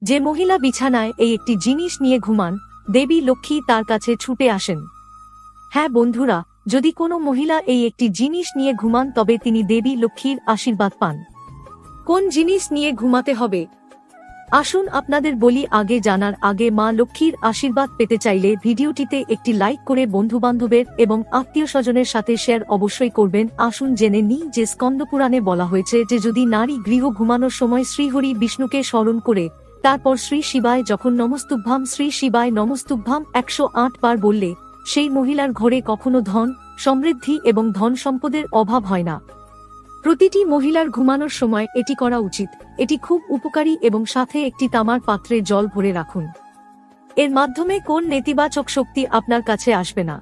যে মহিলা বিছানায় এই একটি জিনিস নিয়ে ঘুমান, দেবী লক্ষ্মী তার কাছে ছুটে আসেন। হ্যাঁ বন্ধুরা, যদি কোনো মহিলা এই একটি জিনিস নিয়ে ঘুমান তবে তিনি দেবী লক্ষ্মীর আশীর্বাদ পান। কোন জিনিস নিয়ে ঘুমাতে হবে আসুন আপনাদের বলি। আগে জানার আগে মা লক্ষ্মীর আশীর্বাদ পেতে চাইলে ভিডিওটিতে একটি লাইক করে বন্ধুবান্ধবের এবং আত্মীয় স্বজনের সাথে শেয়ার অবশ্যই করবেন। আসুন জেনে নিই যে স্কন্দপুরাণে বলা হয়েছে যে যদি নারী গৃহ ঘুমানোর সময় শ্রীহরি বিষ্ণুকে স্মরণ করে তারপর শ্রী শিবায় যখন নমস্তুভ্যাম শ্রী শিবায় নমস্তুভ্যাম 108 বার বললে সেই মহিলার ঘরে কখনো ধন, সমৃদ্ধি এবং ধন সম্পদের অভাব হয় না। প্রতিটি মহিলার ঘুমানোর সময় এটি করা উচিত। এটি খুব উপকারী এবং সাথে একটি তামার পাত্রে জল ভরে রাখুন। এর মাধ্যমে কোন নেতিবাচক শক্তি আপনার কাছে আসবে না।